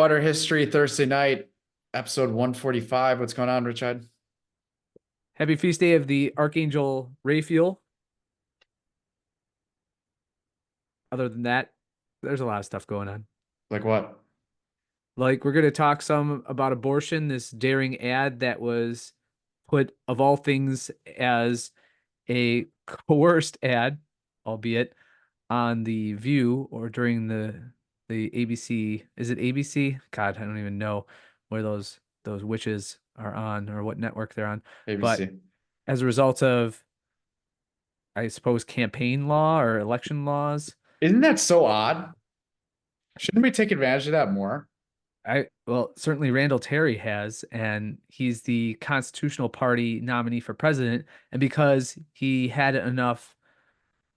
Whitewater History Thursday night, episode 145. What's going on, Richard? Happy feast day of the Archangel Raphael. Other than that, there's a lot of stuff going on. Like what? Like we're going to talk some about abortion, this daring ad that was put of all things as a coerced ad, albeit on the View or during the ABC. Is it ABC? God, I don't even know where those witches are on or what network they're on. But ABC. as a result of, I suppose, campaign law or election laws. Isn't that so odd? Shouldn't we take advantage of that more? Well, certainly Randall Terry has, and he's the Constitutional Party nominee for president. And because he had enough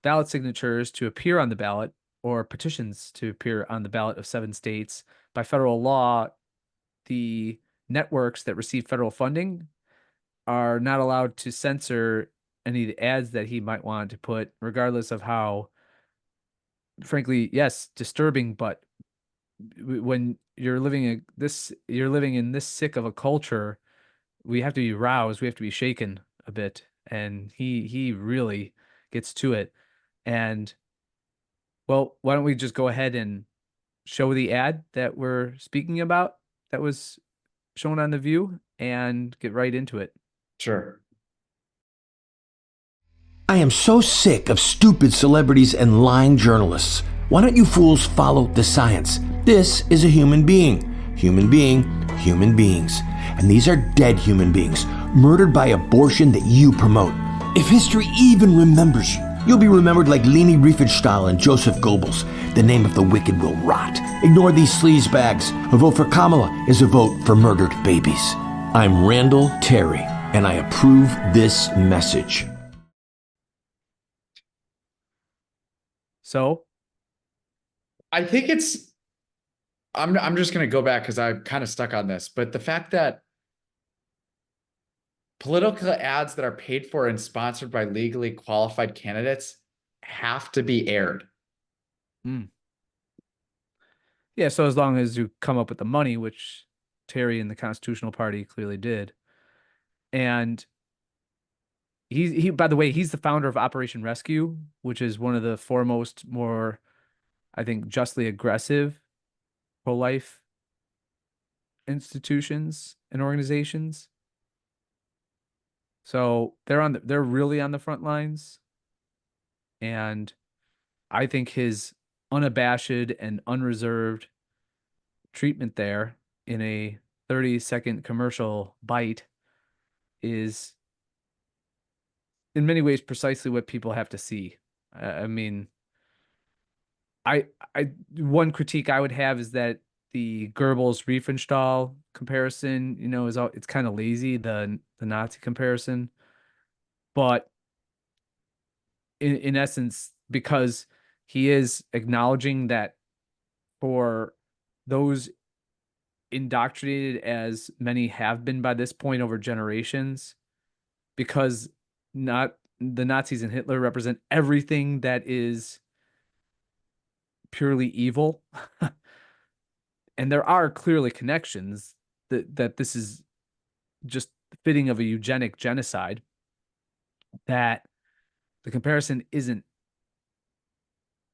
ballot signatures to appear on the ballot or petitions to appear on the ballot of 7 states, by federal law, the networks that receive federal funding are not allowed to censor any of the ads that he might want to put, regardless of how, frankly, yes, disturbing, but when you're living in this sick of a culture, we have to be roused, we have to be shaken a bit, and he really gets to it. And well, why don't we just go ahead and show the ad that we're speaking about that was shown on the View and get right into it. Sure. I am so sick of stupid celebrities and lying journalists. Why don't you fools follow the science? This is a human being. Human being, human beings. And these are dead human beings, murdered by abortion that you promote. If history even remembers you, you'll be remembered like Leni Riefenstahl and Joseph Goebbels. The name of the wicked will rot. Ignore these sleazebags. A vote for Kamala is a vote for murdered babies. I'm Randall Terry, and I approve this message. So I think I'm just gonna go back because I'm kind of stuck on this, but the fact that political ads that are paid for and sponsored by legally qualified candidates have to be aired. yeah, so as long as you come up with the money, which Terry and the Constitutional Party clearly did. And he by the way, he's the founder of Operation Rescue, which is one of the foremost, more, I think, justly aggressive pro-life institutions and organizations. So they're really on the front lines. And I think his unabashed and unreserved treatment there in a 30-second commercial bite is in many ways precisely what people have to see. I mean, I one critique I would have is that the Goebbels Riefenstahl comparison, it's kind of lazy, the Nazi comparison, but in essence, because he is acknowledging that for those indoctrinated, as many have been by this point over generations, because not the Nazis and Hitler represent everything that is purely evil. And there are clearly connections that this is just fitting of a eugenic genocide, that the comparison isn't,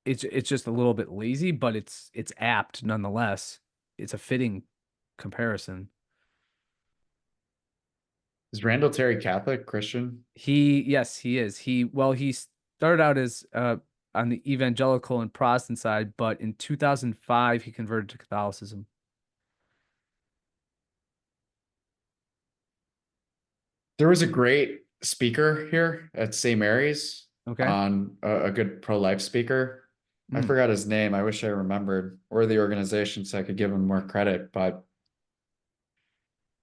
it's just a little bit lazy, but it's apt nonetheless. It's a fitting comparison. Is Randall Terry Catholic, Christian? Yes, he is. He started out as on the evangelical and Protestant side, but in 2005 he converted to Catholicism. There was a great speaker here at St. Mary's Okay. on a good pro-life speaker. I forgot his name. I wish I remembered, or the organization, so I could give him more credit. But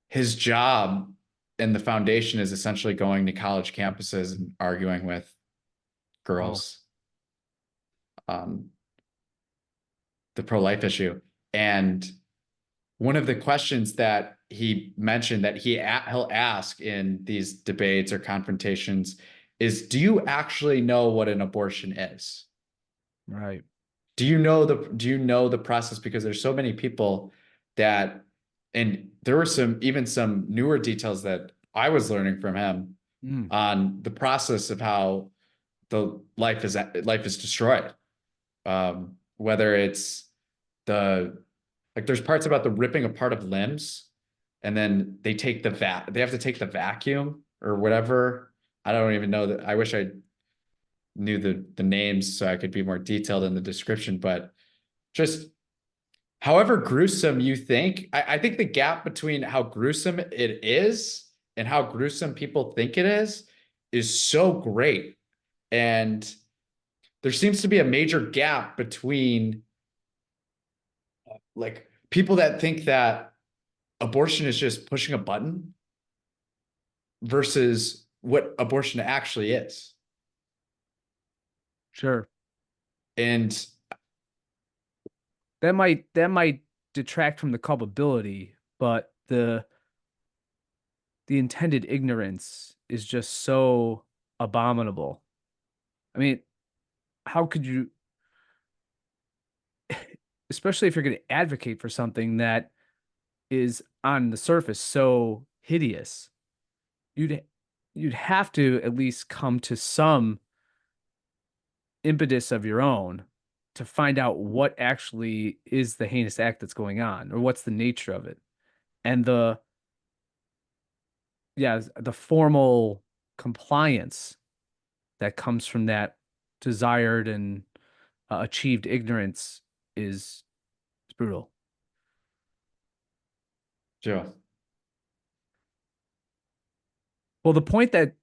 his job in the foundation is essentially going to college campuses and arguing with girls on the pro-life issue. And one of the questions that he mentioned that he'll ask in these debates or confrontations is, do you actually know what an abortion is? Right. Do you know the process? Because there's so many people that, and there were even some newer details that I was learning from him on the process of how the life is destroyed. Whether it's there's parts about the ripping apart of limbs, and then they have to take the vacuum or whatever. I don't even know that. I wish I knew the names so I could be more detailed in the description, but just however gruesome you think, I think the gap between how gruesome it is and how gruesome people think it is so great. And there seems to be a major gap between like people that think that abortion is just pushing a button versus what abortion actually is. Sure. And that might detract from the culpability, but the intended ignorance is just so abominable. I mean, how could you, especially if you're going to advocate for something that is on the surface so hideous, you'd have to at least come to some impetus of your own to find out what actually is the heinous act that's going on, or what's the nature of it. And the formal compliance that comes from that desired and achieved ignorance is brutal. Joe. Well, the point that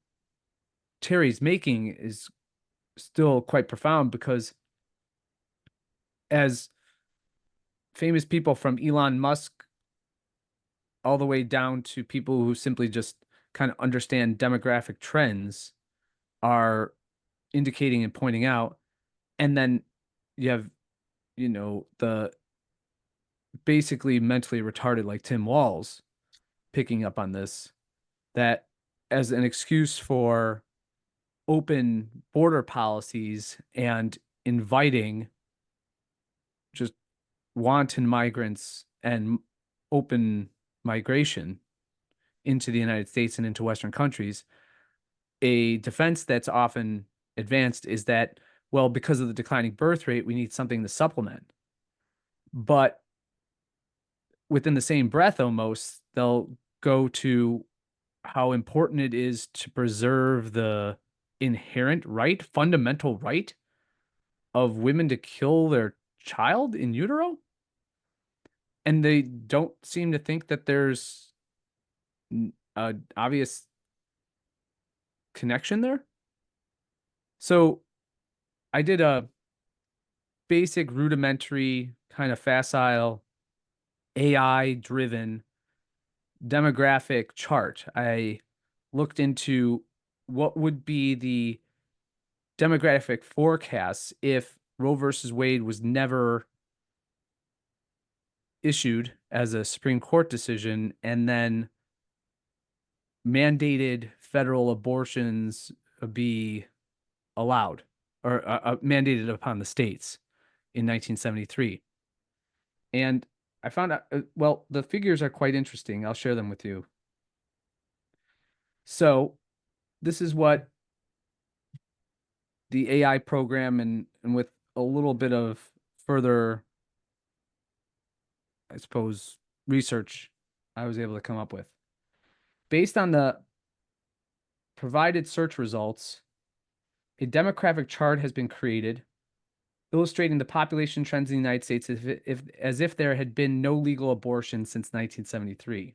Terry's making is still quite profound, because as famous people from Elon Musk all the way down to people who simply just kind of understand demographic trends are indicating and pointing out, and then you have, the basically mentally retarded like Tim Walz picking up on this, that as an excuse for open border policies and inviting just wanton migrants and open migration into the United States and into Western countries. A defense that's often advanced is that, well, because of the declining birth rate, we need something to supplement. But within the same breath, almost, they'll go to how important it is to preserve the inherent right, fundamental right of women to kill their child in utero. And they don't seem to think that there's an obvious connection there. So I did a basic, rudimentary, kind of facile, AI-driven demographic chart. I looked into what would be the demographic forecasts if Roe versus Wade was never issued as a Supreme Court decision, and then mandated federal abortions be allowed, or mandated upon the states in 1973. And I found out, well, the figures are quite interesting. I'll share them with you. So this is what the AI program, and with a little bit of further, I suppose, research, I was able to come up with. Based on the provided search results, a demographic chart has been created illustrating the population trends in the United States as if there had been no legal abortion since 1973.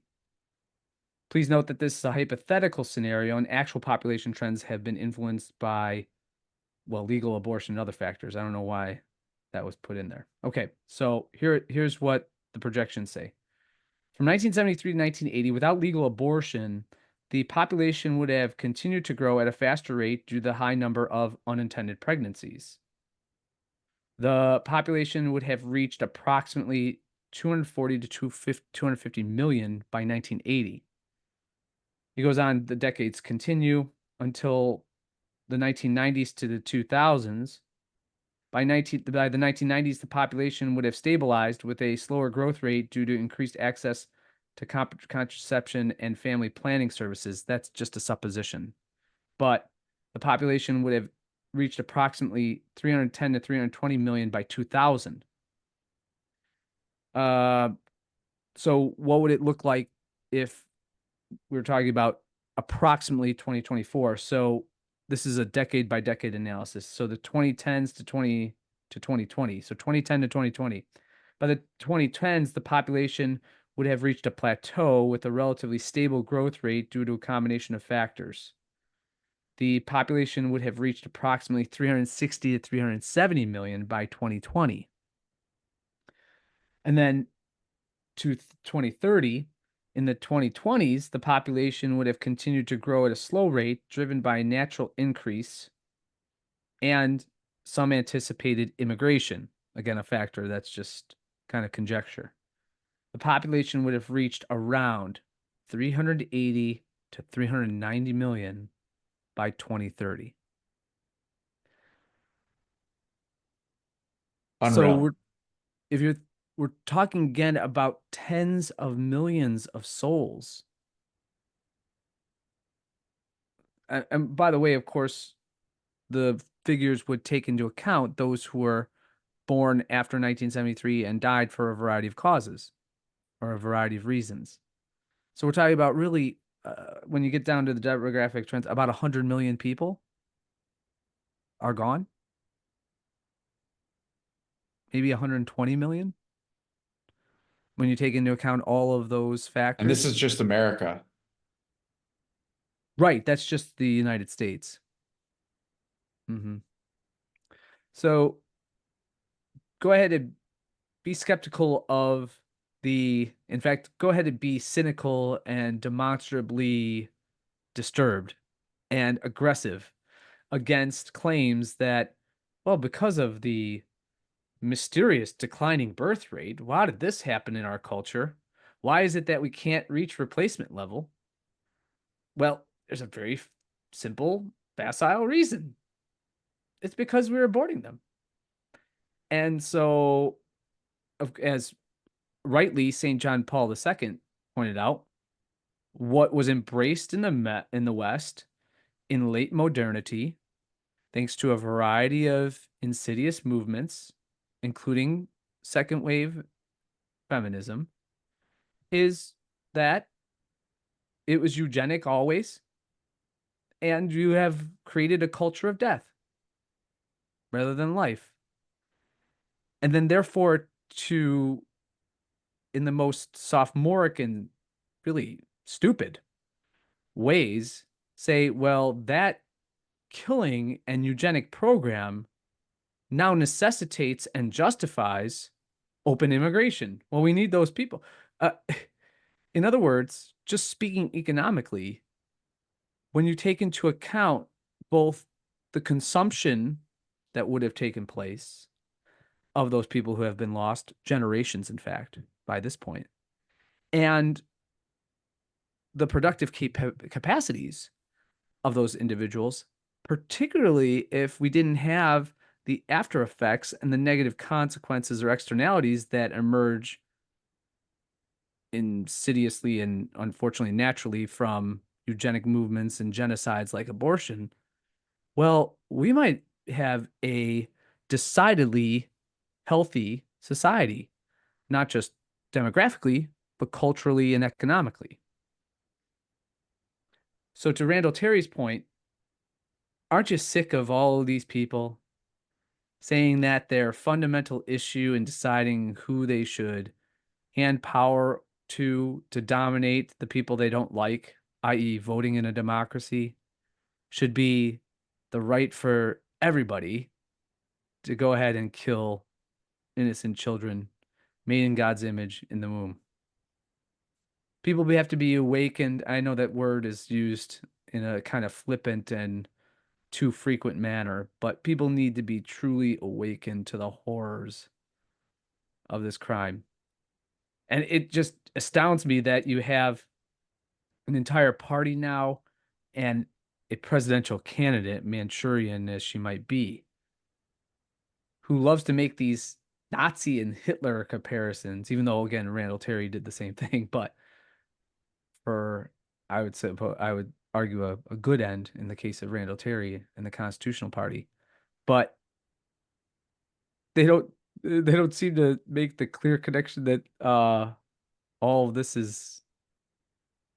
Please note that this is a hypothetical scenario, and actual population trends have been influenced by, well, legal abortion and other factors. I don't know why that was put in there. Okay, so here's what the projections say. From 1973 to 1980, without legal abortion, the population would have continued to grow at a faster rate due to the high number of unintended pregnancies. The population would have reached approximately 240 to 250 million by 1980. He goes on, the decades continue until the 1990s to the 2000s. By the 1990s, the population would have stabilized with a slower growth rate due to increased access to contraception and family planning services. That's just a supposition. But the population would have reached approximately 310 to 320 million by 2000. So what would it look like if we were talking about approximately 2024? So this is a decade by decade analysis. So the 2010s to 2020. So 2010 to 2020. By the 2010s, the population would have reached a plateau with a relatively stable growth rate due to a combination of factors. The population would have reached approximately 360 to 370 million by 2020. And then to 2030, in the 2020s, the population would have continued to grow at a slow rate, driven by natural increase and some anticipated immigration. Again, a factor that's just kind of conjecture. The population would have reached around 380 to 390 million by 2030. Unreal. So we're talking again about tens of millions of souls. And by the way, of course, the figures would take into account those who were born after 1973 and died for a variety of causes or a variety of reasons. So we're talking about really, when you get down to the demographic trends, about 100 million people are gone. Maybe 120 million when you take into account all of those factors. And this is just America. Right. That's just the United States. So go ahead and be skeptical of in fact, go ahead and be cynical and demonstrably disturbed and aggressive against claims that, well, because of the mysterious declining birth rate, why did this happen in our culture? Why is it that we can't reach replacement level? Well, there's a very simple, facile reason. It's because we were aborting them. And so, as rightly St. John Paul II pointed out, what was embraced in the West in late modernity, thanks to a variety of insidious movements, including second wave feminism, is that it was eugenic always, and you have created a culture of death rather than life. And then therefore in the most sophomoric and really stupid ways, say, well, that killing and eugenic program now necessitates and justifies open immigration. Well, we need those people. In other words, just speaking economically, when you take into account both the consumption that would have taken place of those people who have been lost, generations, in fact, by this point, and the productive capacities of those individuals, particularly if we didn't have the after effects and the negative consequences or externalities that emerge insidiously and unfortunately naturally from eugenic movements and genocides like abortion, well, we might have a decidedly healthy society, not just demographically, but culturally and economically. So to Randall Terry's point, aren't you sick of all of these people saying that their fundamental issue in deciding who they should hand power to dominate the people they don't like, i.e. voting in a democracy, should be the right for everybody to go ahead and kill innocent children made in God's image in the womb? People have to be awakened. I know that word is used in a kind of flippant and too frequent manner, but people need to be truly awakened to the horrors of this crime. And it just astounds me that you have an entire party now and a presidential candidate, Manchurian as she might be, who loves to make these Nazi and Hitler comparisons, even though again Randall Terry did the same thing, but for I would say I would argue a good end in the case of Randall Terry and the Constitutional Party, but they don't seem to make the clear connection that all of this is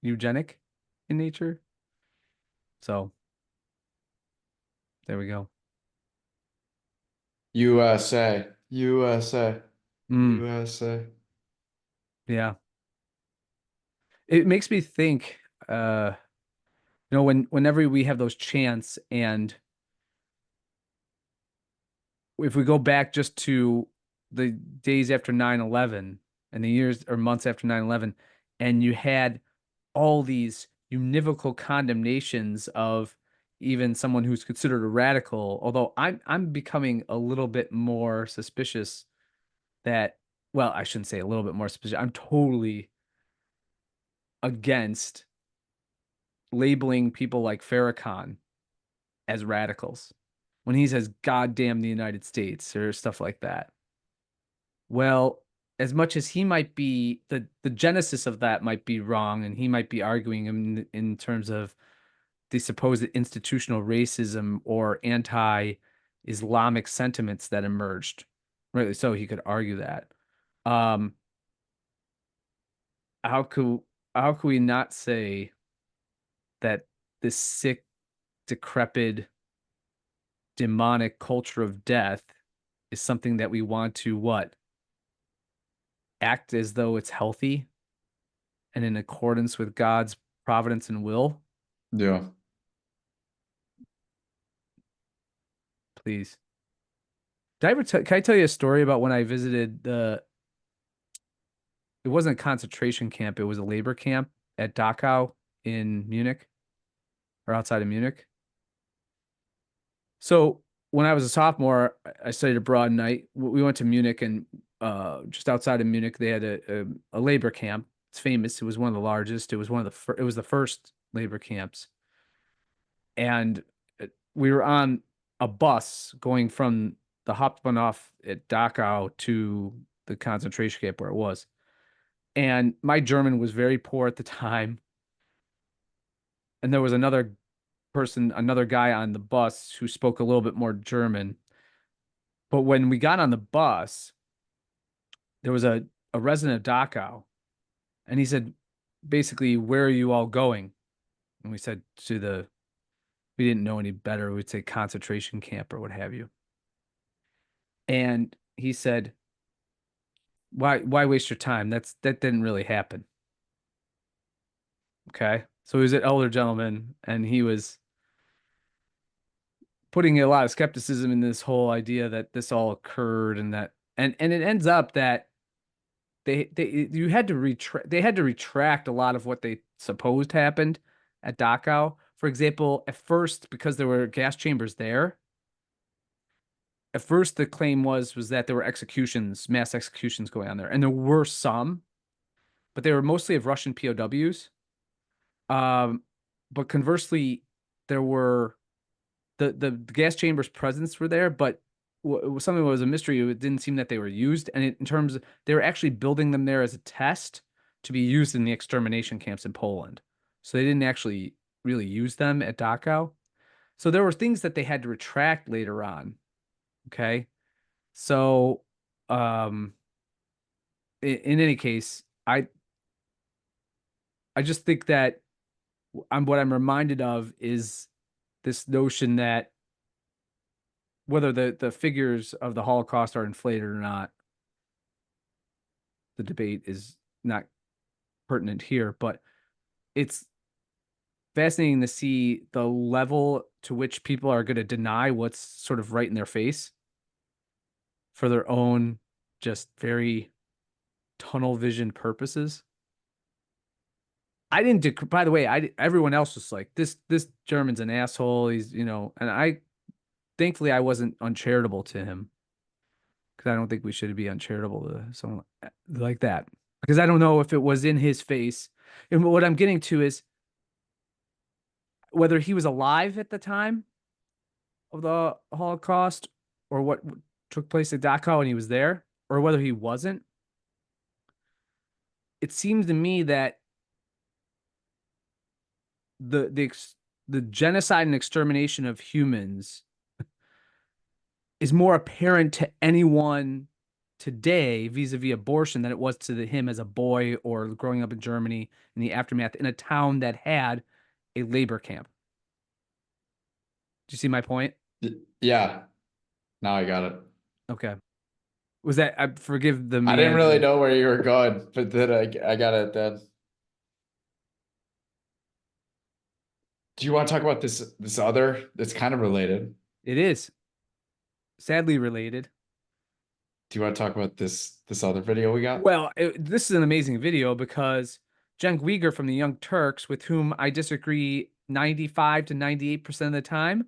eugenic in nature. So there we go. USA, USA, Mm, USA. yeah. It makes me think, whenever we have those chants, and if we go back just to the days after 9/11 and the years or months after 9/11, and you had all these univocal condemnations of even someone who's considered a radical, although I'm becoming a little bit more suspicious that, well, I shouldn't say a little bit more suspicious. I'm totally against labeling people like Farrakhan as radicals when he says "God damn the United States" or stuff like that. Well, as much as he might be the genesis of that might be wrong, and he might be arguing in terms of the supposed institutional racism or anti-Islamic sentiments that emerged. Rightly so, he could argue that. Um, how could how could we not say that this sick, decrepit, demonic culture of death is something that we want to what? Act as though it's healthy and in accordance with God's providence and will? Yeah. Please. Did I ever can I tell you a story about when I visited it wasn't a concentration camp, it was a labor camp at Dachau in Munich or outside of Munich. So when I was a sophomore, I studied abroad, and we went to Munich, and just outside of Munich, they had a labor camp. It's famous. It was one of the largest. It was it was the first labor camps, and we were on a bus going from the Hauptbahnhof at Dachau to the concentration camp where it was. And my German was very poor at the time. And there was another guy on the bus who spoke a little bit more German. But when we got on the bus, there was a resident of Dachau, and he said, basically, "Where are you all going?" And we said we didn't know any better. We'd say concentration camp or what have you. And he said, why waste your time? That didn't really happen. Okay. So he was an elder gentleman, and he was putting a lot of skepticism in this whole idea that this all occurred, and it ends up that they had to retract a lot of what they supposed happened at Dachau. For example, at first, because there were gas chambers there, at first the claim was that there were mass executions going on there, and there were some, but they were mostly of Russian POWs. But conversely, there were the gas chambers presence were there, but something that was a mystery. It didn't seem that they were used, and in terms of, they were actually building them there as a test to be used in the extermination camps in Poland. So they didn't actually really use them at Dachau. So there were things that they had to retract later on. Okay. So, in any case, I just think that what I'm reminded of is this notion that whether the figures of the Holocaust are inflated or not, the debate is not pertinent here, but it's fascinating to see the level to which people are going to deny what's sort of right in their face for their own just very tunnel vision purposes. I didn't, by the way, everyone else was like, this German's an asshole. He's, and thankfully I wasn't uncharitable to him, because I don't think we should be uncharitable to someone like that, because I don't know if it was in his face. And what I'm getting to is whether he was alive at the time of the Holocaust, or what took place at Dachau and he was there, or whether he wasn't, it seems to me that the genocide and extermination of humans is more apparent to anyone today vis-a-vis abortion than it was to him as a boy or growing up in Germany in the aftermath in a town that had a labor camp. Do you see my point? Yeah. Now I got it. Okay. Was that, I forgive the I didn't really meander. know where you were going, but then I got it then. Do you want to talk about this other that's kind of related? It is sadly related. Do you want to talk about this other video we got? Well, this is an amazing video because Cenk Uygur from the Young Turks, with whom I disagree 95 to 98% of the time,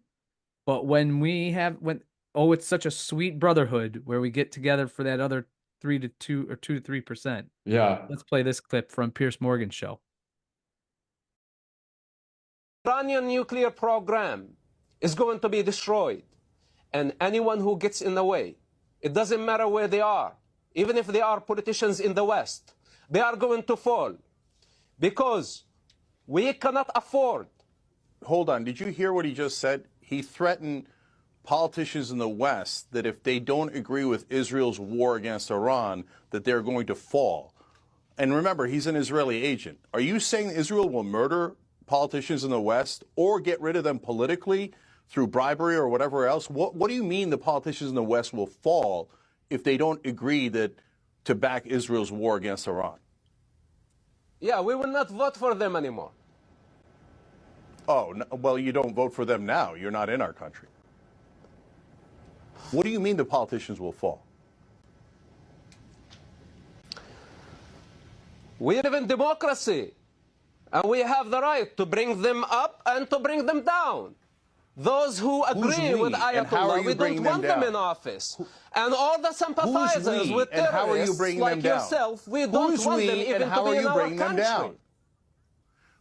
but it's such a sweet brotherhood where we get together for that other 3 to 2 or 2 to 3%. Yeah. Let's play this clip from Piers Morgan's show. Iranian nuclear program is going to be destroyed, and anyone who gets in the way, it doesn't matter where they are, even if they are politicians in the West, they are going to fall, because we cannot afford. Hold on, did you hear what he just said? He threatened politicians in the West that if they don't agree with Israel's war against Iran, that they're going to fall. And remember, he's an Israeli agent. Are you saying Israel will murder politicians in the West or get rid of them politically through bribery or whatever else? What do you mean the politicians in the West will fall if they don't agree to back Israel's war against Iran? Yeah, we will not vote for them anymore. Oh, no, well, you don't vote for them now. You're not in our country. What do you mean the politicians will fall? We live in democracy, and we have the right to bring them up and to bring them down. Those who agree with Ayatollah, we don't want them in office. And all the sympathizers with terrorists like yourself, we don't want them even to be in our country.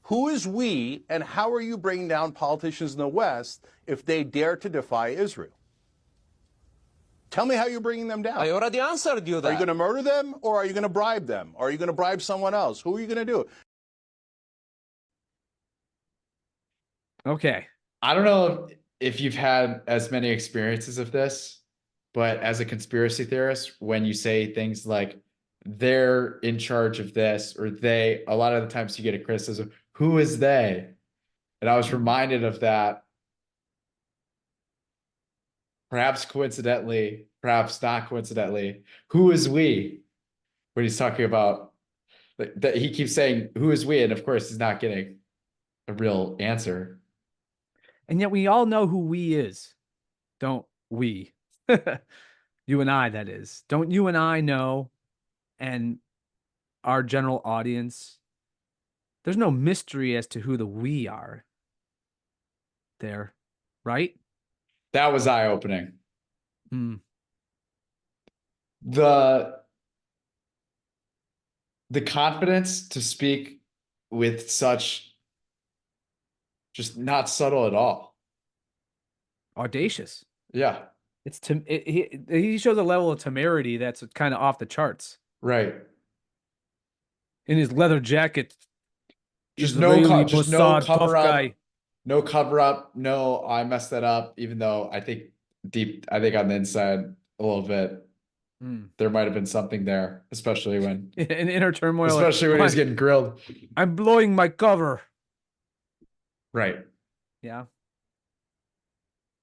Who is we, and how are you bringing down politicians in the West if they dare to defy Israel? Tell me how you're bringing them down. I already answered you that. Are you going to murder them, or are you going to bribe them? Are you going to bribe someone else? Who are you going to do? Okay. I don't know if you've had as many experiences of this, but as a conspiracy theorist, when you say things like they're in charge of this or they, a lot of the times you get a criticism, who is they? And I was reminded of that. Perhaps coincidentally, perhaps not coincidentally, who is we? When he's talking about that, he keeps saying, who is we? And of course, he's not getting a real answer. And yet we all know who we is, don't we? You and I, that is. Don't you and I know, and our general audience, there's no mystery as to who the we are there, right? That was eye-opening. Hmm. The confidence to speak with such just not subtle at all. Audacious. Yeah. It's he shows a level of temerity that's kind of off the charts. Right. In his leather jacket, Just Israeli no Mossad tough cover up. guy. No cover up. No, I messed that up, even though I think on the inside a little bit, there might have been something there, especially when in inner turmoil. Especially when he's getting grilled. I'm blowing my cover. Right. Yeah.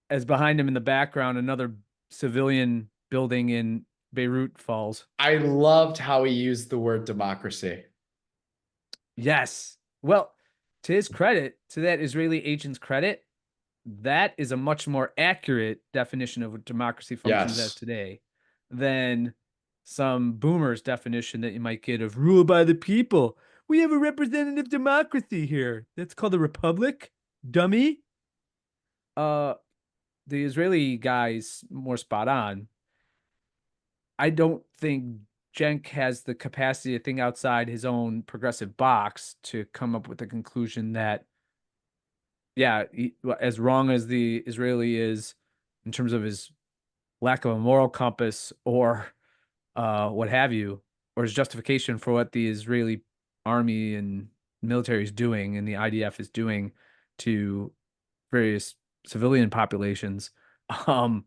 As behind him in the background, another civilian building in Beirut falls. I loved how he used the word democracy. Yes. Well, to his credit, to that Israeli agent's credit, that is a much more accurate definition of what democracy functions as today than some boomer's definition that you might get of rule by the people. We have a representative democracy here. That's called a republic, dummy. The Israeli guy's more spot on. I don't think Cenk has the capacity to think outside his own progressive box to come up with the conclusion that, yeah, as wrong as the Israeli is in terms of his lack of a moral compass or what have you, or as justification for what the Israeli army and military is doing and the IDF is doing to various civilian populations. Um,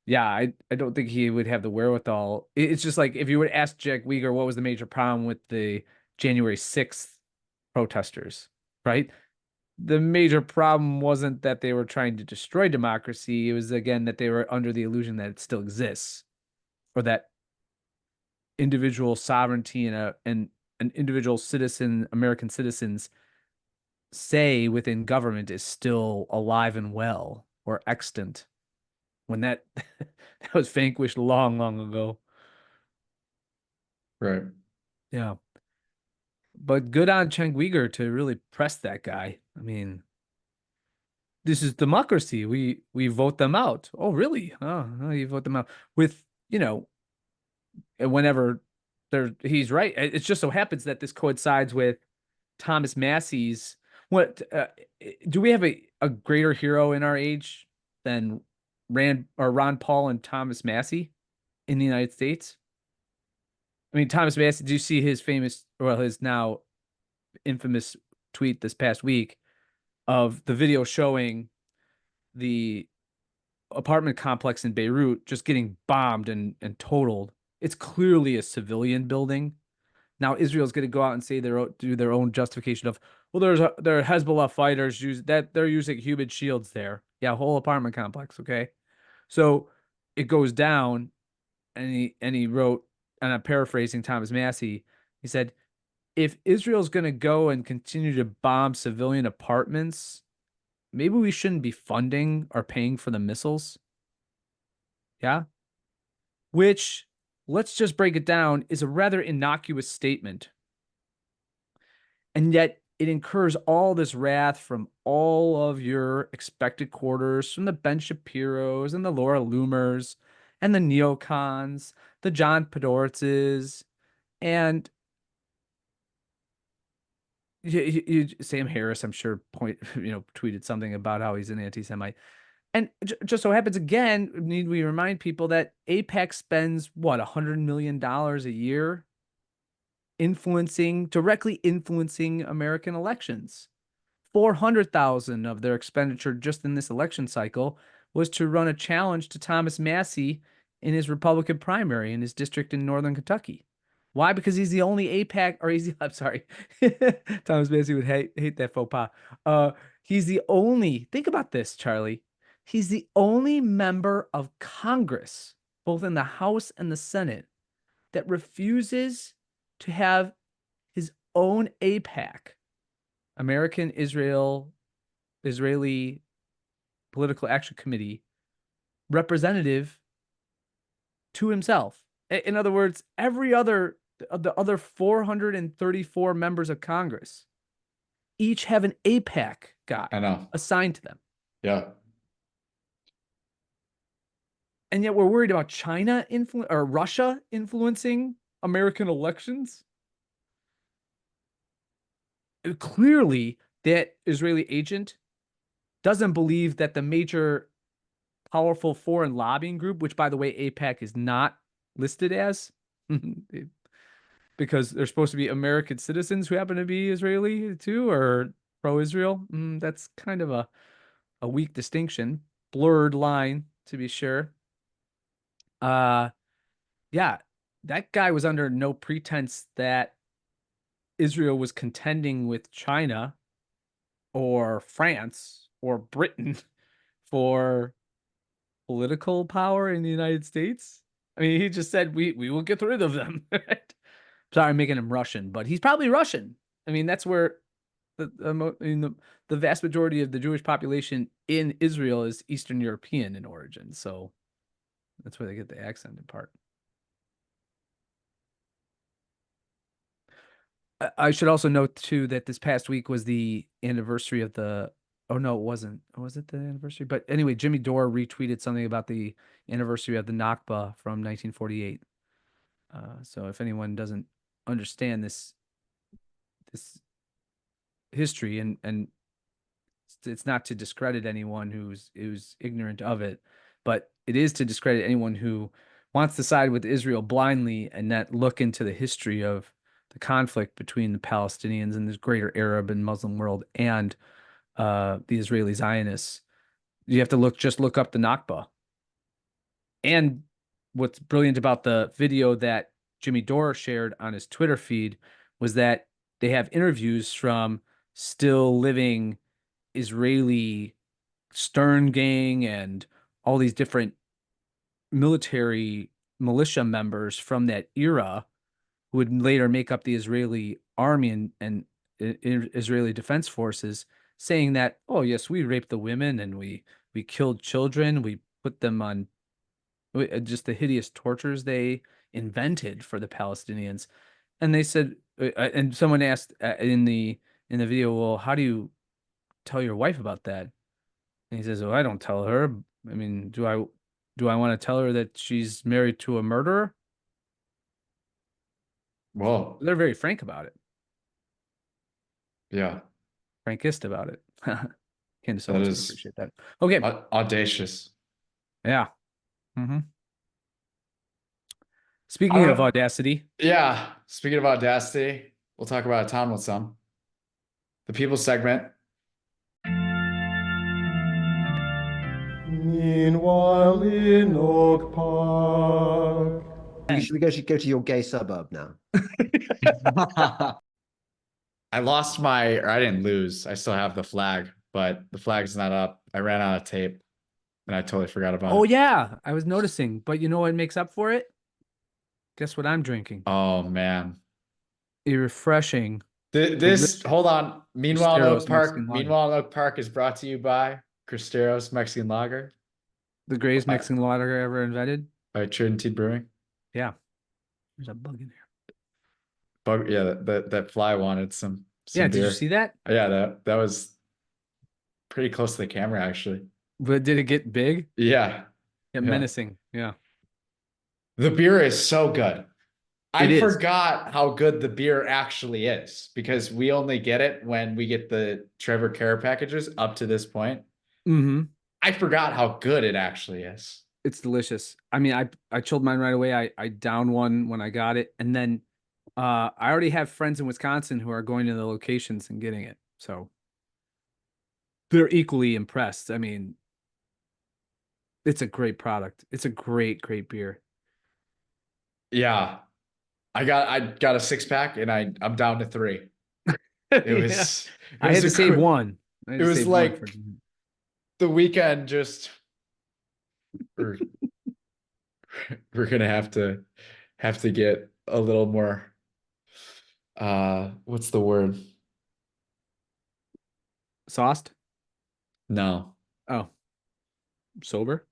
yeah, I don't think he would have the wherewithal. It's just like if you would ask Jack Uygur what was the major problem with the January 6th protesters, right? The major problem wasn't that they were trying to destroy democracy. It was, again, that they were under the illusion that it still exists, or that individual sovereignty and an individual citizen, American citizens, say within government is still alive and well or extant, when that that was vanquished long, long ago. Right. Yeah. But good on Cenk Uygur to really press that guy. I mean, this is democracy. We vote them out. Oh, really? Oh, you vote them out with, whenever he's right. It just so happens that this coincides with Thomas Massey's. What do we have a greater hero in our age than Ron Paul and Thomas Massey in the United States? I mean, Thomas Massey, do you see his his now infamous tweet this past week of the video showing the apartment complex in Beirut just getting bombed and totaled? It's clearly a civilian building. Now Israel's going to go out and say do their own justification of, well, there are Hezbollah fighters they're using human shields there. Yeah, whole apartment complex. Okay, so it goes down, and he wrote, and I'm paraphrasing Thomas Massey. He said, if Israel's going to go and continue to bomb civilian apartments, maybe we shouldn't be funding or paying for the missiles. Yeah, which, let's just break it down, is a rather innocuous statement. And yet it incurs all this wrath from all of your expected quarters, from the Ben Shapiros and the Laura Loomers and the neocons, the John Podoritzes, and Sam Harris, I'm sure, tweeted something about how he's an anti-Semite. And just so happens, again, need we remind people that AIPAC spends what, $100 million a year directly influencing American elections. 400,000 of their expenditure just in this election cycle was to run a challenge to Thomas Massey in his Republican primary in his district in Northern Kentucky. Why? Because he's the only I'm sorry. Thomas Massey would hate that faux pas. He's the only, think about this, Charlie. He's the only member of Congress, both in the House and the Senate, that refuses to have his own AIPAC, Israeli Political Action Committee, representative to himself. In other words, every other of the other 434 members of Congress each have an AIPAC guy assigned to them. Yeah. And yet we're worried about Russia influencing American elections. Clearly, that Israeli agent doesn't believe that the major powerful foreign lobbying group, which, by the way, AIPAC is not listed as, because they're supposed to be American citizens who happen to be Israeli too, or pro-Israel. That's kind of a weak distinction, blurred line, to be sure. Yeah, that guy was under no pretense that Israel was contending with China or France or Britain for political power in the United States. I mean, he just said we will get rid of them. Sorry, I'm making him Russian, but he's probably Russian. I mean, that's where the vast majority of the Jewish population in Israel is Eastern European in origin. So that's where they get the accent in part. I should also note too that this past week was the anniversary of the. Oh no, it wasn't. Was it the anniversary? But anyway, Jimmy Dore retweeted something about the anniversary of the Nakba from 1948. So if anyone doesn't understand this history, and it's not to discredit anyone who's ignorant of it, but it is to discredit anyone who wants to side with Israel blindly and not look into the history of the conflict between the Palestinians and this greater Arab and Muslim world and the Israeli Zionists. You have to look up the Nakba. And what's brilliant about the video that Jimmy Dore shared on his Twitter feed was that they have interviews from still living Israeli Stern Gang and all these different military militia members from that era who would later make up the Israeli army and Israeli defense forces, saying that, oh yes, we raped the women and we killed children, we put them on just the hideous tortures they invented for the Palestinians. And they said, and someone asked in the video, well, how do you tell your wife about that? And he says, well, I don't tell her. I mean, do I want to tell her that she's married to a murderer? Whoa. They're very frank about it. Yeah. Frankist about it. Candace That always is appreciate that. Okay. Audacious. Yeah. Mm-hmm. Speaking of audacity. Yeah. Speaking of audacity, we'll talk about a town with some. The People segment. Meanwhile in Oak Park. We go to your gay suburb now. I lost or I didn't lose. I still have the flag, but the flag's not up. I ran out of tape and I totally forgot about it. Oh yeah, I was noticing, but you know what makes up for it? Guess what I'm drinking? Oh man. A refreshing. Hold on. Meanwhile in Cristeros Oak Park is brought to you by Cristeros Mexican Lager. The greatest Mexican lager ever invented. By Trinity Brewing. Yeah. There's a bug in there. Bug, yeah, that fly wanted some yeah, beer. Did you see that? Yeah, that was pretty close to the camera actually. But did it get big? Yeah. Yeah, menacing. Yeah. The beer is so good. I forgot how good the beer actually is because we only get it when we get the Trevor Care packages up to this point. Mm-hmm. I forgot how good it actually is. It's delicious. I mean, I chilled mine right away. I downed one when I got it. And then I already have friends in Wisconsin who are going to the locations and getting it. So they're equally impressed. I mean, it's a great product. It's a great beer. Yeah. I got a 6-pack and I'm down to 3. It was I had to save one. It was like the weekend just we're gonna have to get a little more what's the word? Sauced? No. Oh. Sober?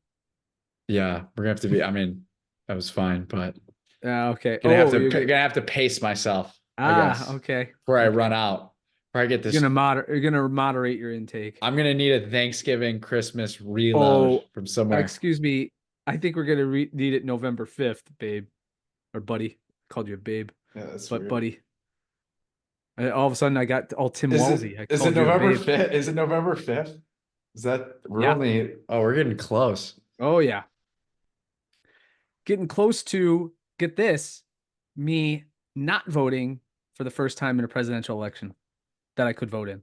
Yeah, we're gonna have to be. I mean, that was fine, but okay. Gonna have to pace myself. I guess, okay. Before I run out. Before I get this. You're gonna moderate your intake. I'm gonna need a Thanksgiving Christmas reload from somewhere. Excuse me. I think we're gonna need it November 5th, babe. Or buddy. Called you a babe. Yeah, that's but weird. Buddy. All of a sudden I got all Tim Walsey. Is it November 5th? Is it November 5th? Is that we're getting close. Oh yeah. Getting close to, get this, me not voting for the first time in a presidential election that I could vote in.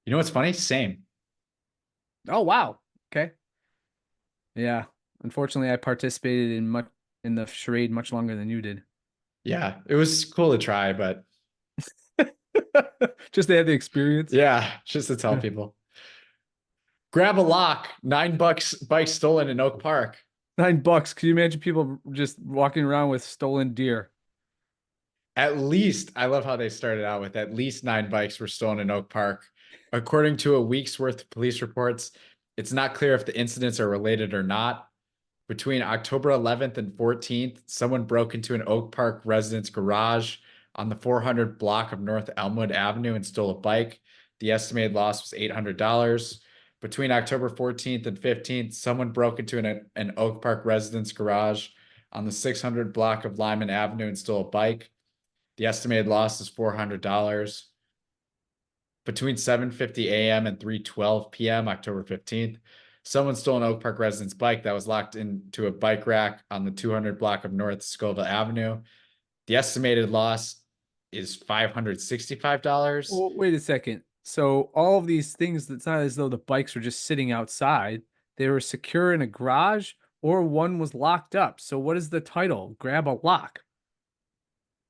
You know what's funny? Same. Oh wow. Okay. Yeah. Unfortunately, I participated in the charade much longer than you did. Yeah, it was cool to try, but just to have the experience. Yeah, just to tell people. Grab a lock, $9 bike stolen in Oak Park. $9. Can you imagine people just walking around with stolen deer? At least, I love how they started out with at least 9 bikes were stolen in Oak Park. According to a week's worth of police reports, it's not clear if the incidents are related or not. Between October 11th and 14th, someone broke into an Oak Park residence garage on the 400 block of North Elmwood Avenue and stole a bike. The estimated loss was $800. Between October 14th and 15th, someone broke into an Oak Park residence garage on the 600 block of Lyman Avenue and stole a bike. The estimated loss is $400. between 7:50 a.m. and 3:12 p.m. October 15th. Someone stole an Oak Park resident's bike that was locked into a bike rack on the 200 block of North Scoville Avenue. The estimated loss is $565. Well, wait a second. So all of these things, it's not as though the bikes were just sitting outside. They were secure in a garage or one was locked up. So what is the title? Grab a lock.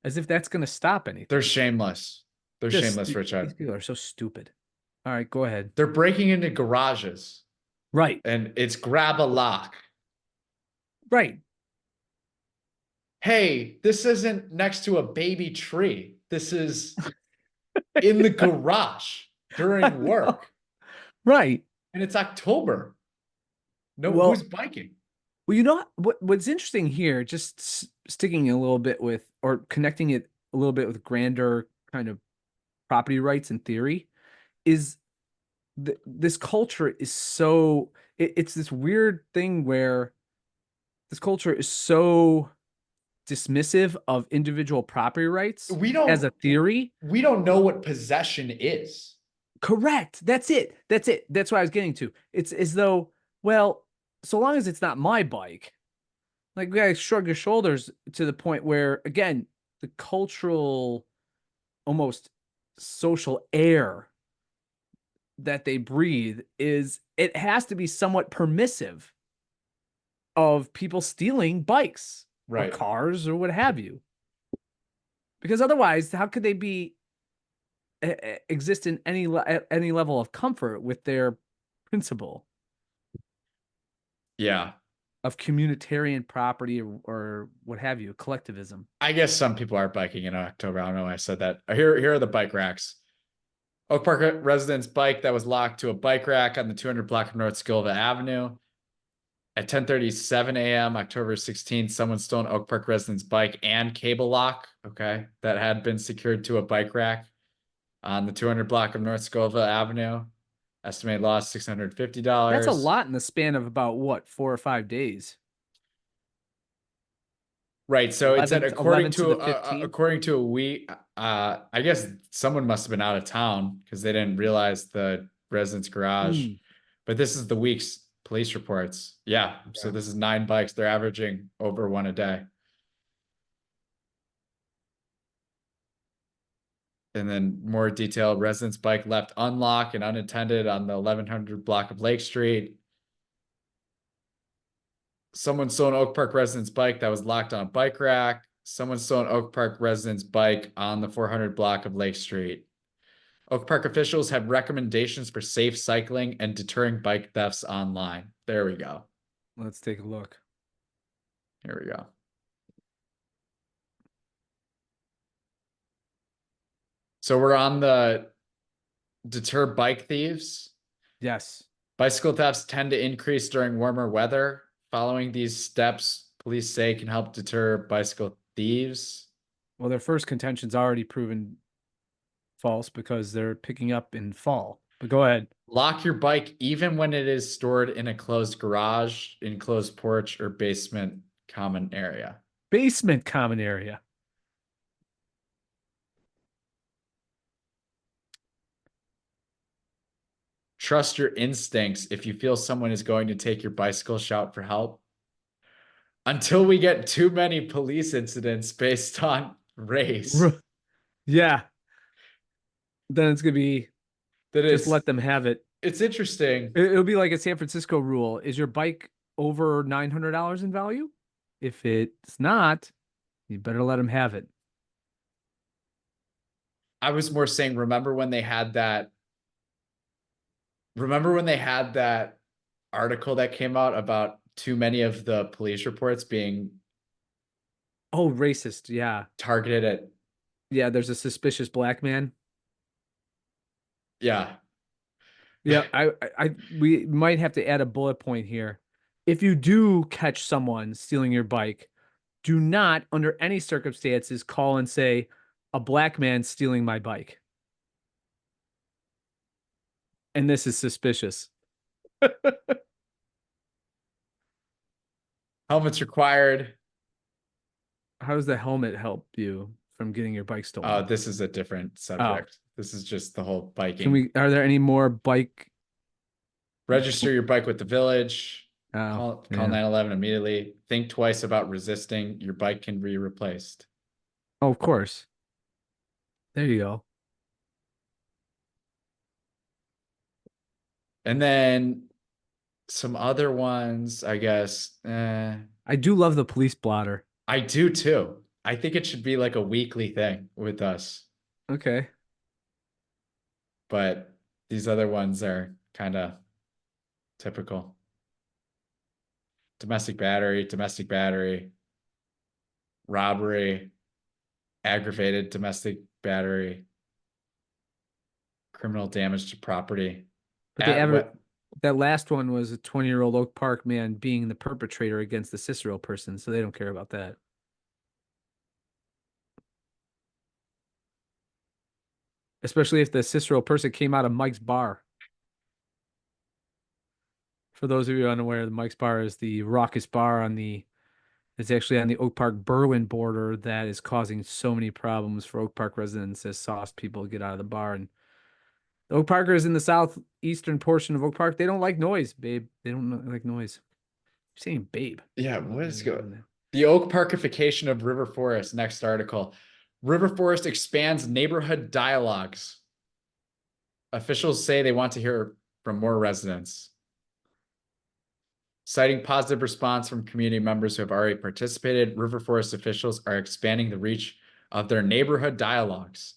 As if that's going to stop anything. They're shameless. They're shameless, Richard. These people are so stupid. All right, go ahead. They're breaking into garages. Right. And it's grab a lock. Right. Hey, this isn't next to a baby tree. This is in the garage during work. Right. And it's October. No, Well, who's biking? Well, you know what's interesting here, just sticking a little bit with, or connecting it a little bit with grander kind of property rights and theory, is this culture is so, it's this weird thing where this culture is so dismissive of individual property rights as a theory. We don't know what possession is. Correct. That's it. That's what I was getting to. It's as though, well, so long as it's not my bike, like, we gotta shrug your shoulders to the point where, again, the cultural, almost social air that they breathe it has to be somewhat permissive of people stealing bikes or cars or what have you. Because otherwise, how could they exist in any level of comfort with their principle? Yeah. Of communitarian property or what have you, collectivism. I guess some people are biking in October. I don't know why I said that. Here are the bike racks. Oak Park resident's bike that was locked to a bike rack on the 200 block of North Scoville Avenue. At 10:37 a.m., October 16th, someone stole an Oak Park resident's bike and cable lock, okay, that had been secured to a bike rack on the 200 block of North Scoville Avenue. Estimated loss, $650. That's a lot in the span of about, what, 4 or 5 days? Right. So it said according to a week, I guess someone must have been out of town because they didn't realize the resident's garage. But this is the week's police reports. Yeah. So this is 9 bikes. They're averaging over 1 a day. And then more detailed, resident's bike left unlocked and unattended on the 1100 block of Lake Street. Someone stole an Oak Park resident's bike that was locked on a bike rack. Someone stole an Oak Park resident's bike on the 400 block of Lake Street. Oak Park officials have recommendations for safe cycling and deterring bike thefts online. There we go. Let's take a look. Here we go. So we're on the deter bike thieves. Yes. Bicycle thefts tend to increase during warmer weather. Following these steps, police say can help deter bicycle thieves. Well, their first contention's already proven false because they're picking up in fall. But go ahead. Lock your bike even when it is stored in a closed garage, enclosed porch, or basement common area. Basement common area. Trust your instincts. If you feel someone is going to take your bicycle, shout for help. Until we get too many police incidents based on race. Yeah. Then it's going to be just let them have it. It's interesting. It'll be like a San Francisco rule. Is your bike over $900 in value? If it's not, you better let them have it. I was more saying, remember when they had that article that came out about too many of the police reports being racist, yeah, targeted at, there's a suspicious black man. Yeah. We might have to add a bullet point here. If you do catch someone stealing your bike, do not under any circumstances call and say, a black man stealing my bike. And this is suspicious. Helmets required. How does the helmet help you? from getting your bike stolen. Oh, this is a different subject. This is just the whole biking. Are there any more bike? Register your bike with the village. Oh, Call 911 immediately. Think twice about resisting. Your bike can be replaced. Oh, of course. There you go. And then some other ones, I guess. I do love the police blotter. I do too. I think it should be like a weekly thing with us. Okay. But these other ones are kind of typical. Domestic battery, robbery, aggravated domestic battery, criminal damage to property. But that last one was a 20-year-old Oak Park man being the perpetrator against the Cicero person, so they don't care about that. Especially if the Cicero person came out of Mike's bar. For those of you unaware, the Mike's bar is the raucous bar it's actually on the Oak Park Berwyn border that is causing so many problems for Oak Park residents as sauce people get out of the bar. And the Oak Parkers in the southeastern portion of Oak Park, they don't like noise, babe. They don't like noise. You're saying babe. Yeah, what is going on? The Oak Parkification of River Forest. Next article. River Forest expands neighborhood dialogues. Officials say they want to hear from more residents. Citing positive response from community members who have already participated, River Forest officials are expanding the reach of their neighborhood dialogues.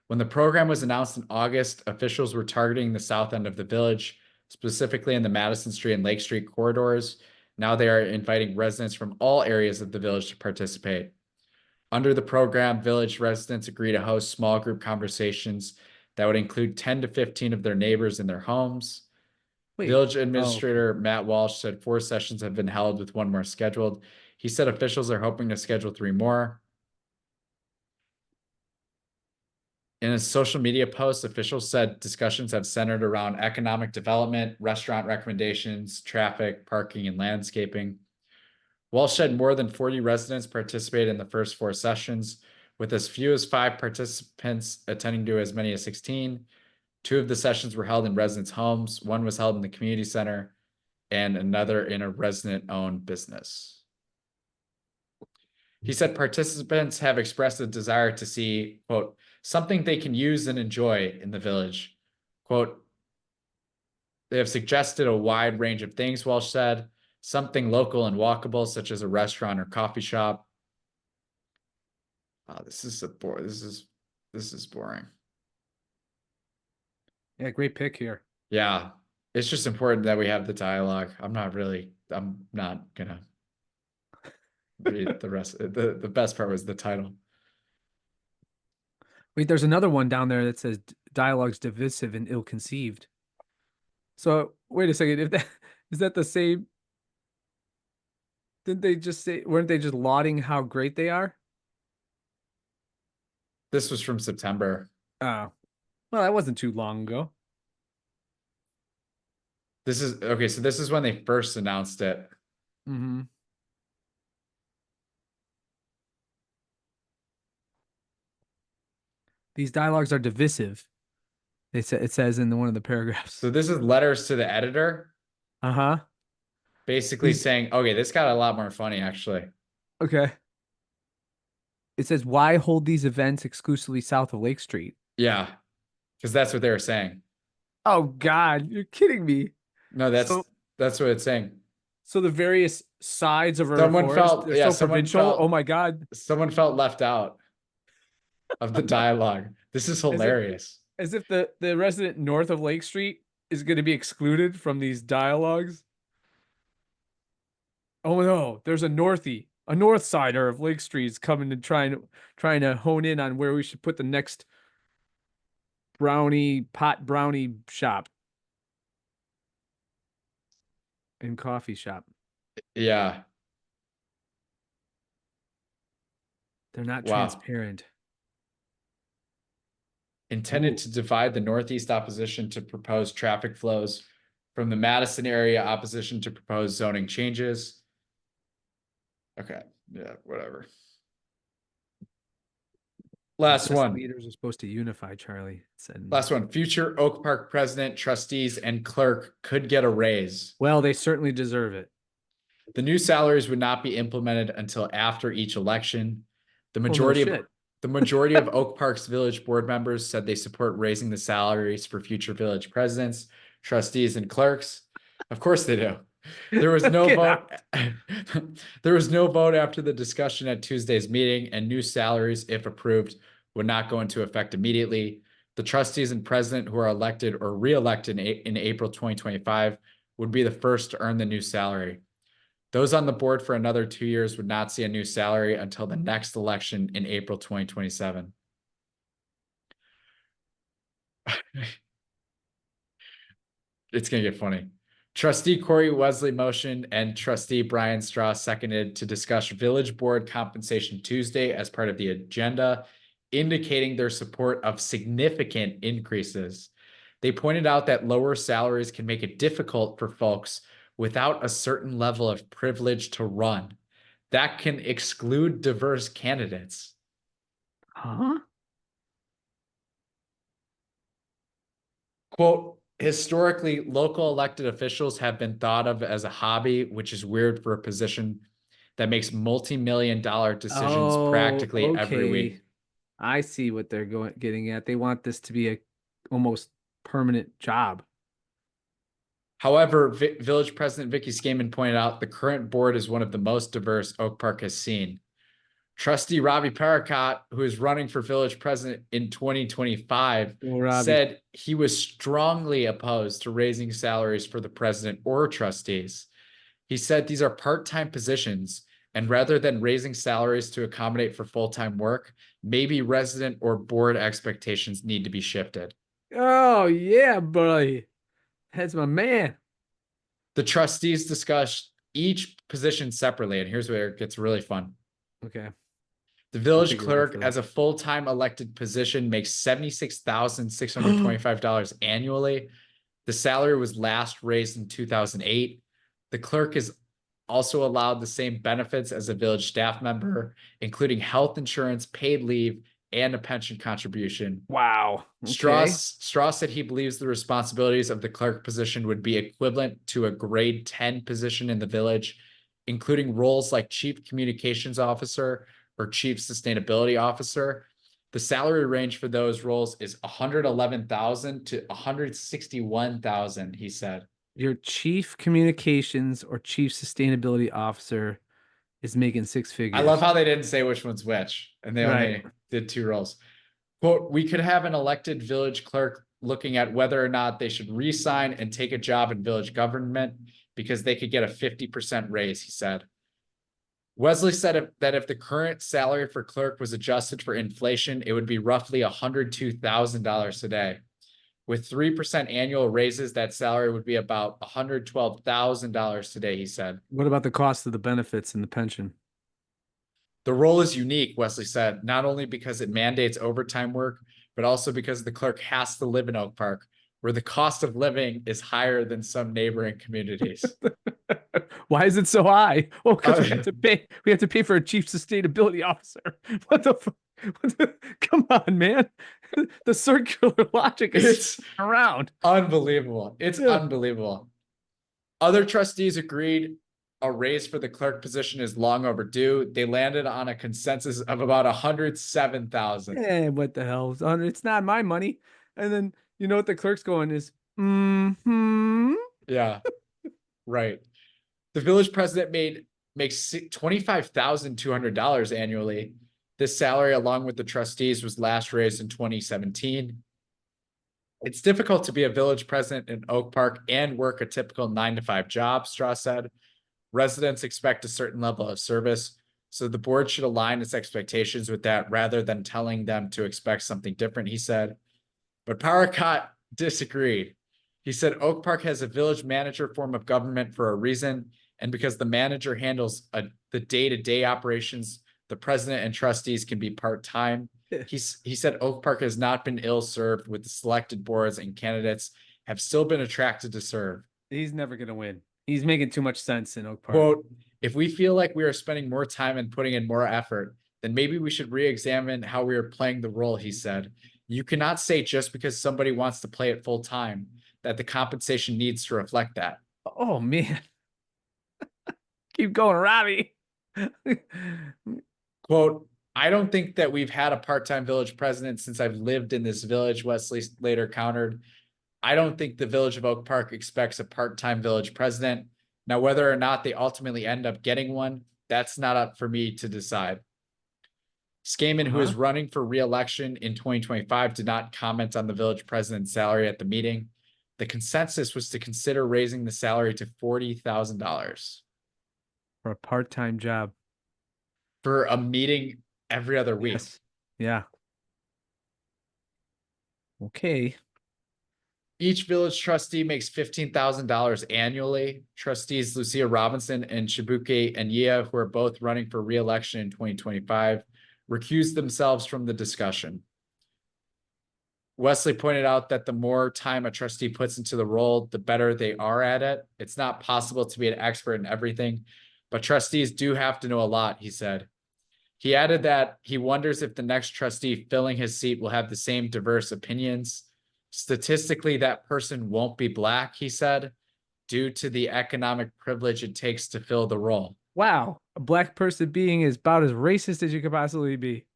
When the program was announced in August, officials were targeting the south end of the village, specifically in the Madison Street and Lake Street corridors. Now they are inviting residents from all areas of the village to participate. Under the program, village residents agree to host small group conversations that would include 10 to 15 of their neighbors in their homes. Village Administrator Matt Walsh said 4 sessions have been held with 1 more scheduled. He said officials are hoping to schedule 3 more. In a social media post, officials said discussions have centered around economic development, restaurant recommendations, traffic, parking, and landscaping. Walsh said more than 40 residents participated in the first 4 sessions, with as few as 5 participants attending to as many as 16. 2 of the sessions were held in residents' homes. 1 was held in the community center and another in a resident-owned business. He said participants have expressed a desire to see, quote, something they can use and enjoy in the village. Quote, they have suggested a wide range of things, Walsh said, something local and walkable, such as a restaurant or coffee shop. Oh, this is boring. Yeah, great pick here. Yeah, it's just important that we have the dialogue. I'm not gonna read the rest. The best part was the title. Wait, there's another one down there that says dialogues divisive and ill-conceived. So wait a second, is that the same? Didn't they just say, weren't they just lauding how great they are? This was from September. Oh, well, that wasn't too long ago. This is okay. So this is when they first announced it. Mm-hmm. These dialogues are divisive. It says in one of the paragraphs. So this is letters to the editor. Uh-huh. Basically saying, okay, this got a lot more funny, actually. Okay. It says, why hold these events exclusively south of Lake Street? Yeah, because that's what they were saying. Oh, God, you're kidding me. No, that's what it's saying. So the various sides of our Someone forest, felt, they're yeah, so provincial. Oh, my God. Someone felt left out of the dialogue. This is hilarious. As if the resident north of Lake Street is going to be excluded from these dialogues. Oh no, there's a north sider of Lake Street is coming and trying to hone in on where we should put the next pot brownie shop and coffee shop. Yeah. They're not transparent. Intended to divide the Northeast opposition to proposed traffic flows from the Madison area opposition to proposed zoning changes. Okay, yeah, whatever. Last Best one. leaders are supposed to unify, Charlie. It said. Last one. Future Oak Park president, trustees, and clerk could get a raise. Well, they certainly deserve it. The new salaries would not be implemented until after each election. The no majority shit. the majority of Oak Park's village board members said they support raising the salaries for future village presidents, trustees, and clerks. Of course they do. There was no Get vote. There was no vote after the discussion at Tuesday's meeting, and new salaries, if approved, would not go into effect immediately. The trustees and president who are elected or re-elected in April 2025 would be the first to earn the new salary. Those on the board for another 2 years would not see a new salary until the next election in April 2027. It's going to get funny. Trustee Corey Wesley motioned and trustee Brian Strauss seconded to discuss village board compensation Tuesday as part of the agenda, indicating their support of significant increases. They pointed out that lower salaries can make it difficult for folks without a certain level of privilege to run. That can exclude diverse candidates. Huh? Quote, historically, local elected officials have been thought of as a hobby, which is weird for a position that makes multi-million-dollar decisions practically every week. I see what they're getting at. They want this to be a almost permanent job. However, Village President Vicky Skaman pointed out the current board is one of the most diverse Oak Park has seen. Trustee Robbie Paracott, who is running for village president in 2025, said he was strongly opposed to raising salaries for the president or trustees. He said these are part-time positions, and rather than raising salaries to accommodate for full-time work, maybe resident or board expectations need to be shifted. Oh, yeah, buddy. That's my man. The trustees discussed each position separately, and here's where it gets really fun. Okay. The village clerk, as a full-time elected position, makes $76,625 annually. The salary was last raised in 2008. The clerk is also allowed the same benefits as a village staff member, including health insurance, paid leave, and a pension contribution. Wow. Okay. Strauss said he believes the responsibilities of the clerk position would be equivalent to a grade 10 position in the village, including roles like chief communications officer or chief sustainability officer. The salary range for those roles is $111,000 to $161,000, he said. Your chief communications or chief sustainability officer is making six figures. I love how they didn't say which one's which, and they only did two roles. Quote, we could have an elected village clerk looking at whether or not they should resign and take a job in village government because they could get a 50% raise, he said. Wesley said that if the current salary for clerk was adjusted for inflation, it would be roughly $102,000 today. With 3% annual raises, that salary would be about $112,000 today, he said. What about the cost of the benefits and the pension? The role is unique, Wesley said, not only because it mandates overtime work, but also because the clerk has to live in Oak Park, where the cost of living is higher than some neighboring communities. Why is it so high? Oh, because we have to pay. We have to pay for a chief sustainability officer. What the fuck? Come on, man. The circular logic is around. Unbelievable. It's unbelievable. Other trustees agreed a raise for the clerk position is long overdue. They landed on a consensus of about $107,000. Eh, what the hell? It's not my money. And then you know what the clerk's going is, Yeah, right. The village president makes $25,200 annually. This salary, along with the trustees, was last raised in 2017. It's difficult to be a village president in Oak Park and work a typical 9-to-5 job, Strauss said. Residents expect a certain level of service, so the board should align its expectations with that rather than telling them to expect something different, he said. But Paracott disagreed. He said Oak Park has a village manager form of government for a reason, and because the manager handles the day-to-day operations, the president and trustees can be part-time. He said Oak Park has not been ill-served with the selected boards, and candidates have still been attracted to serve. He's never going to win. He's making too much sense in Oak Park. Quote, if we feel like we are spending more time and putting in more effort, then maybe we should re-examine how we are playing the role, he said. You cannot say just because somebody wants to play it full time that the compensation needs to reflect that. Oh man. Keep going, Robbie. Quote, I don't think that we've had a part-time village president since I've lived in this village, Wesley later countered. I don't think the village of Oak Park expects a part-time village president. Now, whether or not they ultimately end up getting one, that's not up for me to decide. Skaman, who is running for re-election in 2025, did not comment on the village president's salary at the meeting. The consensus was to consider raising the salary to $40,000 for a part-time job. For a meeting every other week. Yes. Yeah. Okay. Each village trustee makes $15,000 annually. Trustees Lucia Robinson and Chibuke Anya, who are both running for re-election in 2025, recused themselves from the discussion. Wesley pointed out that the more time a trustee puts into the role, the better they are at it. It's not possible to be an expert in everything, but trustees do have to know a lot, he said. He added that he wonders if the next trustee filling his seat will have the same diverse opinions. Statistically, that person won't be Black, he said, due to the economic privilege it takes to fill the role. Wow. A Black person being is about as racist as you could possibly be,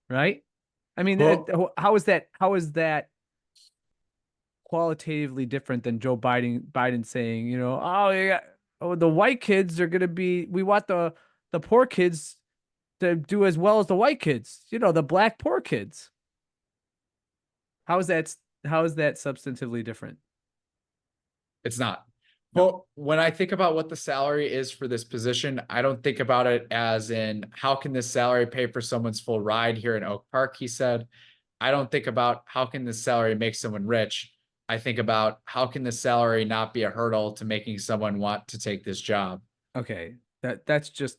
right? I mean, how is that qualitatively different than Joe Biden saying, you know, the white kids are going to be, we want the poor kids to do as well as the white kids, you know, the Black poor kids. How is that substantively different? It's not. Well, when I think about what the salary is for this position, I don't think about it as in how can this salary pay for someone's full ride here in Oak Park, he said. I don't think about how can this salary make someone rich. I think about how can this salary not be a hurdle to making someone want to take this job. Okay, that's just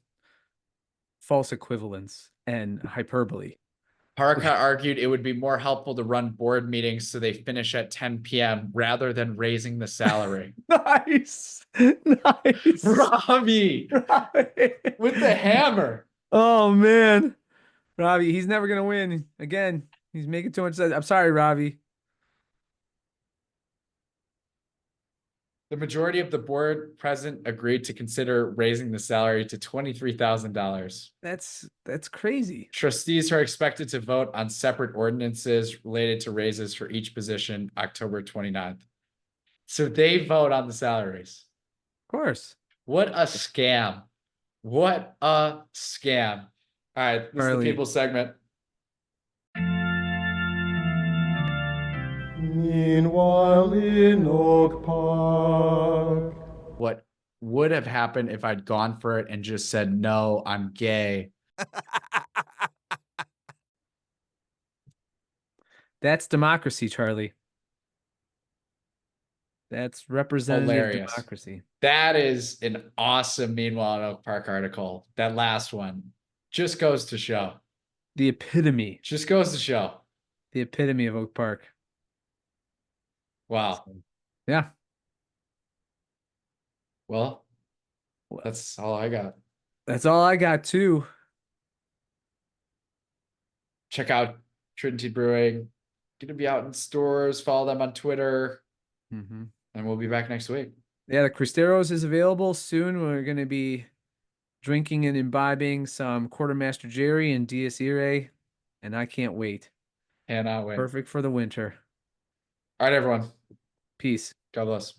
false equivalence and hyperbole. Parka argued it would be more helpful to run board meetings so they finish at 10 p.m. rather than raising the salary. Nice. Robbie with the hammer. Oh man, Robbie, he's never gonna win again. He's making too much sense. I'm sorry, Robbie. The majority of the board present agreed to consider raising the salary to $23,000. That's crazy. Trustees are expected to vote on separate ordinances related to raises for each position October 29th. So they vote on the salaries. Of course. What a scam. What a scam. All right, this is the people segment. Meanwhile in Oak Park. What would have happened if I'd gone for it and just said, no, I'm gay? That's democracy, Charlie. That's representative democracy. That is an awesome Meanwhile in Oak Park article. That last one just goes to show. The epitome. Just goes to show. The epitome of Oak Park. Wow. Yeah. Well, that's all I got. That's all I got too. Check out Trinity Brewing. Gonna be out in stores. Follow them on Twitter. And we'll be back next week. Yeah, the Cristeros is available soon. We're gonna be drinking and imbibing some Quartermaster Jerry and Dias Irae, and I can't wait. Cannot wait. Perfect for the winter. All right, everyone. Peace. God bless.